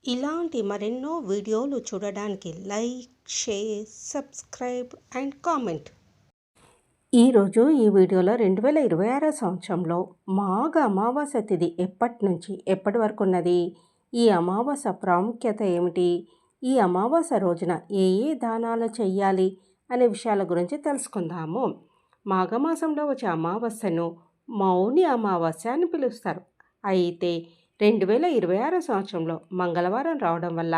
ఇలాంటి మరెన్నో వీడియోలు చూడడానికి like, share, subscribe and comment. ఈరోజు ఈ వీడియోలో 2026 సంవత్సరంలో మాఘ అమావాస్య తిథి ఎప్పటి నుంచి ఎప్పటి వరకు ఉన్నది, ఈ అమావాస్య ప్రాముఖ్యత ఏమిటి, ఈ అమావాస్య రోజున ఏ ఏ దానాలు చెయ్యాలి అనే విషయాల గురించి తెలుసుకుందాము. మాఘమాసంలో వచ్చే అమావాస్యను మౌని అమావాస్య అని పిలుస్తారు. అయితే 2026 సంవత్సరంలో మంగళవారం రావడం వల్ల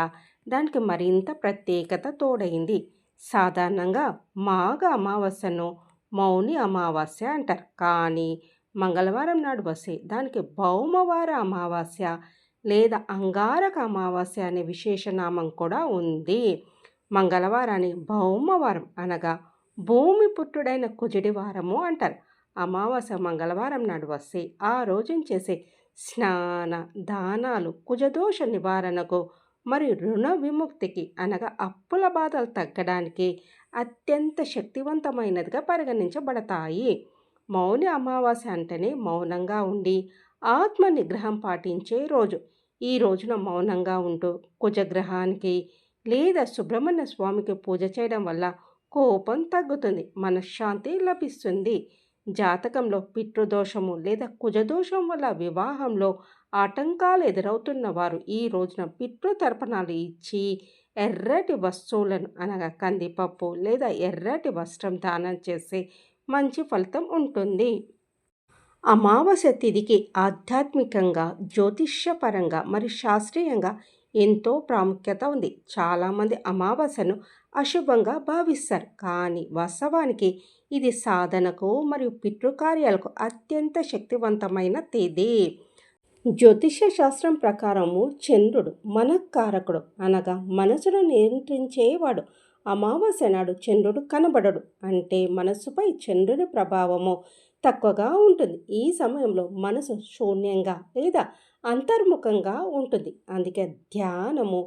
దానికి మరింత ప్రత్యేకత తోడైంది. సాధారణంగా మాఘ అమావాస్యను మౌని అమావాస్య అంటారు. కానీ మంగళవారం నాడు వస్తే దానికి భౌమవార అమావాస్య లేదా అంగారక అమావాస్య అనే విశేషనామం కూడా ఉంది. మంగళవారాన్ని భౌమవారం అనగా భూమి పుట్టుడైన కుజుడి వారము అంటారు. అమావాస్య మంగళవారం నాడు వస్తే ఆ రోజున చేసే స్నాన దానాలు కుజదోష నివారణకు మరియు రుణ విముక్తికి అనగా అప్పుల బాధలు తగ్గడానికి అత్యంత శక్తివంతమైనదిగా పరిగణించబడతాయి. మౌని అమావాస్య అంటేనే మౌనంగా ఉండి ఆత్మ నిగ్రహం పాటించే రోజు. ఈ రోజున మౌనంగా ఉంటూ కుజగ్రహానికి లేదా సుబ్రహ్మణ్య స్వామికి పూజ చేయడం వల్ల కోపం తగ్గుతుంది, మనశ్శాంతి లభిస్తుంది. జాతకంలో పితృదోషము లేదా కుజదోషం వల్ల వివాహంలో ఆటంకాలు ఎదురవుతున్న వారు ఈ రోజున పితృతర్పణాలు ఇచ్చి ఎర్రటి వస్తువులను అనగా కందిపప్పు లేదా ఎర్రటి వస్త్రం దానం చేస్తే మంచి ఫలితం ఉంటుంది. అమావాస్య తిథికి ఆధ్యాత్మికంగా, జ్యోతిష్యపరంగా మరియు శాస్త్రీయంగా ఎంతో ప్రాముఖ్యత ఉంది. చాలామంది అమావాస్యను అశుభంగా భావిస్తారు, కానీ వాస్తవానికి ఇది సాధనకు మరియు పితృకార్యాలకు అత్యంత శక్తివంతమైన తేదీ. జ్యోతిష్య శాస్త్రం ప్రకారము చంద్రుడు మనఃకారకుడు అనగా మనసును నియంత్రించేవాడు. అమావాస్య నాడు చంద్రుడు కనబడడు, అంటే మనస్సుపై చంద్రుని ప్రభావము తక్కువగా ఉంటుంది. ఈ సమయంలో మనసు శూన్యంగా లేదా అంతర్ముఖంగా ఉంటుంది. అందుకే ధ్యానము,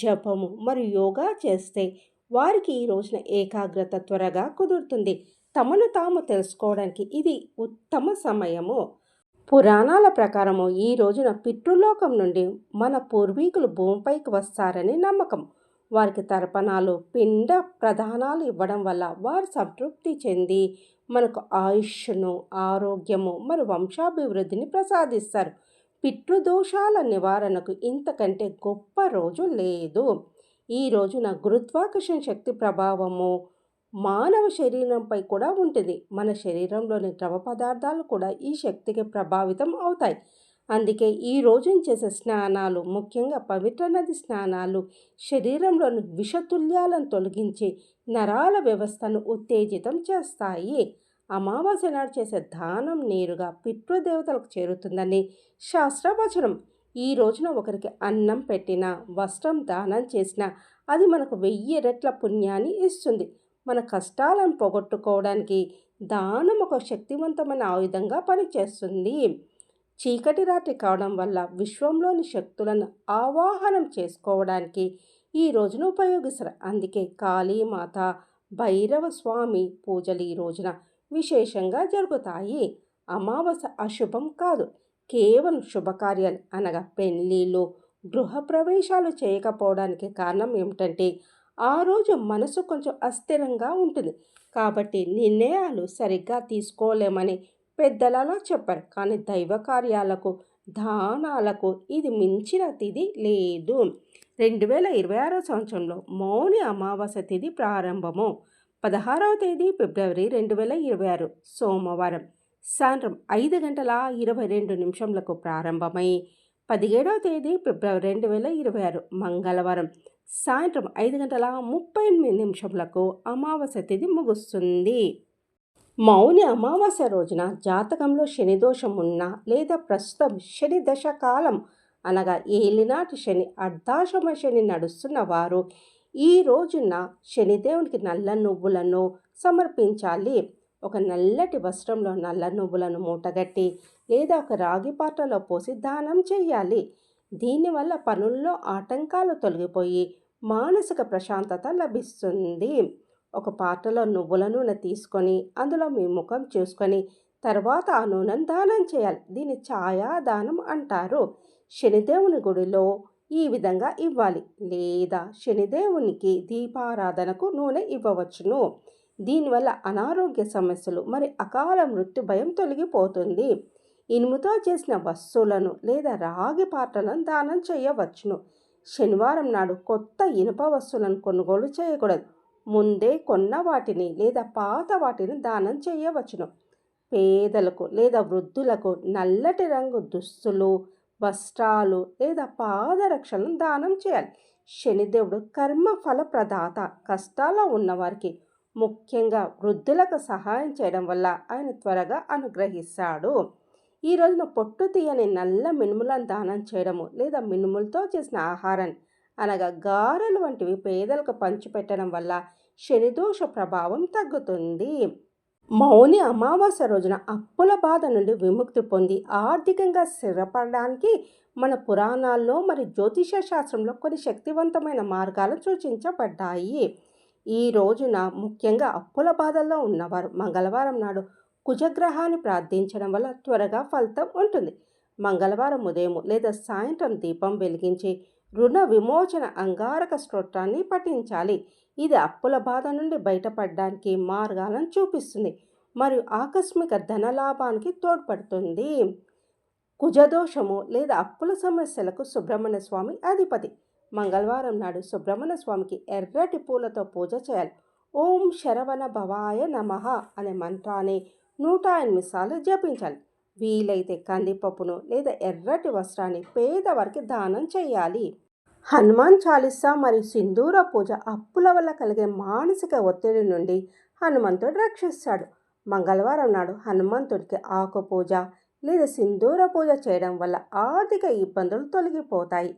జపము మరియు యోగా చేస్తే వారికి ఈ రోజున ఏకాగ్రత త్వరగా కుదురుతుంది. తమను తాము తెలుసుకోవడానికి ఇది ఉత్తమ సమయము. పురాణాల ప్రకారము ఈ రోజున పితృలోకం నుండి మన పూర్వీకులు భూమిపైకి వస్తారని నమ్మకం. వారికి తర్పణాలు, పిండ ప్రదానాలు ఇవ్వడం వల్ల వారు సంతృప్తి చెంది మనకు ఆయుష్ను, ఆరోగ్యము మరియు వంశాభివృద్ధిని ప్రసాదిస్తారు. పితృదోషాల నివారణకు ఇంతకంటే గొప్ప రోజు లేదు. ఈ రోజున గురుత్వాకర్షణ శక్తి ప్రభావము మానవ శరీరంపై కూడా ఉంటుంది. మన శరీరంలోని ద్రవ పదార్థాలు కూడా ఈ శక్తికి ప్రభావితం అవుతాయి. అందుకే ఈ రోజున చేసే స్నానాలు, ముఖ్యంగా పవిత్ర నది స్నానాలు శరీరంలోని విషతుల్యాలను తొలగించి నరాల వ్యవస్థను ఉత్తేజితం చేస్తాయి. అమావాస్య నాడు చేసే దానం నేరుగా పితృదేవతలకు చేరుతుందని శాస్త్రవచనం. ఈ రోజున ఒకరికి అన్నం పెట్టినా, వస్త్రం దానం చేసినా అది మనకు 1000 రెట్ల పుణ్యాన్ని ఇస్తుంది. మన కష్టాలను పోగొట్టుకోవడానికి దానం ఒక శక్తివంతమైన ఆయుధంగా పనిచేస్తుంది. చీకటి రాత్రి కావడం వల్ల విశ్వంలోని శక్తులను ఆవాహనం చేసుకోవడానికి ఈ రోజున ఉపయోగిస్తారు. అందుకే కాళీమాత, భైరవ స్వామి పూజలు ఈ రోజున విశేషంగా జరుగుతాయి. అమావాస్య అశుభం కాదు, కేవలం శుభకార్యాలు అనగా పెళ్ళిళ్ళు, గృహప్రవేశాలు చేయకపోవడానికి కారణం ఏమిటంటే ఆ రోజు మనసు కొంచెం అస్థిరంగా ఉంటుంది. కాబట్టి నిర్ణయాలు సరిగ్గా తీసుకోలేమని పెద్దలు అలా చెప్పారు. కానీ దైవ కార్యాలకు, దానాలకు ఇది మించిన తిథి లేదు. 2026 సంవత్సరంలో మౌని అమావాస్య తిథి ప్రారంభము 16వ తేదీ ఫిబ్రవరి 2026 సోమవారం సాయంత్రం 5:22 ప్రారంభమై 17వ తేదీ ఫిబ్రవరి 2026 మంగళవారం సాయంత్రం 5:38 అమావాస్య తిథి ముగుస్తుంది. మౌని అమావాస్య రోజున జాతకంలో శని దోషం ఉన్నా లేదా ప్రస్తుతం శని దశ కాలం అనగా ఏలినాటి శని, అర్ధాశ్రమ శని నడుస్తున్న వారు ఈ రోజున శనిదేవునికి నల్ల నువ్వులను సమర్పించాలి. ఒక నల్లటి వస్త్రంలో నల్ల నువ్వులను మూటగట్టి లేదా ఒక రాగి పాత్రలో పోసి దానం చేయాలి. దీనివల్ల పనుల్లో ఆటంకాలు తొలగిపోయి మానసిక ప్రశాంతత లభిస్తుంది. ఒక పాత్రలో నువ్వుల నూనె తీసుకొని అందులో మీ ముఖం చూసుకొని తర్వాత ఆ నూనెను దానం చేయాలి. దీన్ని ఛాయాదానం అంటారు. శనిదేవుని గుడిలో ఈ విధంగా ఇవ్వాలి. లేదా శనిదేవునికి దీపారాధనకు నూనె ఇవ్వవచ్చును. దీనివల్ల అనారోగ్య సమస్యలు మరి అకాల మృత్యు భయం తొలగిపోతుంది. ఇనుముతో చేసిన వస్తువులను లేదా రాగి పాత్రలను దానం చేయవచ్చును. శనివారం నాడు కొత్త ఇనుప వస్తువులను కొనుగోలు చేయకూడదు. ముందే కొన్న వాటిని లేదా పాత వాటిని దానం చేయవచ్చును. పేదలకు లేదా వృద్ధులకు నల్లటి రంగు దుస్తులు, వస్త్రాలు లేదా పాదరక్షలను దానం చేయాలి. శనిదేవుడు కర్మ ఫల ప్రదాత. కష్టాల్లో ఉన్నవారికి ముఖ్యంగా వృద్ధులకు సహాయం చేయడం వల్ల ఆయన త్వరగా అనుగ్రహిస్తాడు. ఈ రోజున పొట్టు తీయని నల్ల మినుములను దానం చేయడము లేదా మినుములతో చేసిన ఆహారాన్ని అనగా గారెలు వంటివి పేదలకు పంచిపెట్టడం వల్ల శనిదోష ప్రభావం తగ్గుతుంది. మౌని అమావాస్య రోజున అప్పుల బాధ నుండి విముక్తి పొంది ఆర్థికంగా స్థిరపడడానికి మన పురాణాల్లో మరి జ్యోతిష శాస్త్రంలో కొన్ని శక్తివంతమైన మార్గాలు సూచించబడ్డాయి. ఈ రోజున ముఖ్యంగా అప్పుల బాధల్లో ఉన్నవారు మంగళవారం నాడు కుజగ్రహాన్ని ప్రార్థించడం వల్ల త్వరగా ఫలితం ఉంటుంది. మంగళవారం ఉదయం లేదా సాయంత్రం దీపం వెలిగించి రుణ విమోచన అంగారక స్తోత్రాన్ని పఠించాలి. ఇది అప్పుల బాధ నుండి బయటపడడానికి మార్గాలను చూపిస్తుంది మరియు ఆకస్మిక ధనలాభానికి తోడ్పడుతుంది. కుజదోషము లేదా అప్పుల సమస్యలకు సుబ్రహ్మణ్య స్వామి అధిపతి. మంగళవారం నాడు సుబ్రహ్మణ్య స్వామికి ఎర్రటి పూలతో పూజ చేయాలి. ఓం శరవణ భవాయ నమః అనే మంత్రాన్ని 108 సార్లు జపించాలి. వీలైతే కందిపప్పును లేదా ఎర్రటి వస్త్రాన్ని పేదవారికి దానం చేయాలి. హనుమాన్ చాలీసా మరియు సింధూర పూజ అప్పుల వల్ల కలిగే మానసిక ఒత్తిడి నుండి హనుమంతుడు రక్షిస్తాడు. మంగళవారం నాడు హనుమంతుడికి ఆకు పూజ లేదా సింధూర పూజ చేయడం వల్ల ఆర్థిక ఇబ్బందులు తొలగిపోతాయి.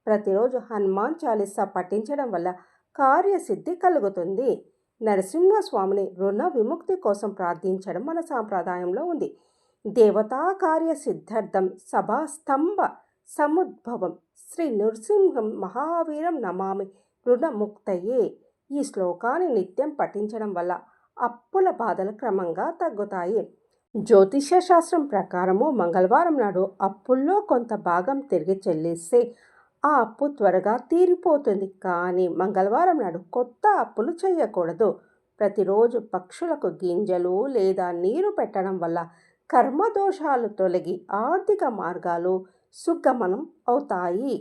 ప్రతిరోజు హనుమాన్ చాలీసా పఠించడం వల్ల కార్యసిద్ధి కలుగుతుంది. నరసింహస్వామిని రుణ విముక్తి కోసం ప్రార్థించడం మన సాంప్రదాయంలో ఉంది. దేవతా కార్య సిద్ధార్థం సభాస్తంభ సముద్భవం శ్రీ నృసింహం మహావీరం నమామి రుణముక్తయే. ఈ శ్లోకాన్ని నిత్యం పఠించడం వల్ల అప్పుల బాధలు క్రమంగా తగ్గుతాయి. జ్యోతిష శాస్త్రం ప్రకారము మంగళవారం నాడు అప్పుల్లో కొంత భాగం తిరిగి చెల్లిస్తే ఆ అప్పు త్వరగా తీరిపోతుంది. కానీ మంగళవారం నాడు కొత్త అప్పులు చేయకూడదు. ప్రతిరోజు పక్షులకు గింజలు లేదా నీరు పెట్టడం వల్ల కర్మదోషాలు తొలగి ఆర్థిక మార్గాలు సుగమనం అవుతాయి.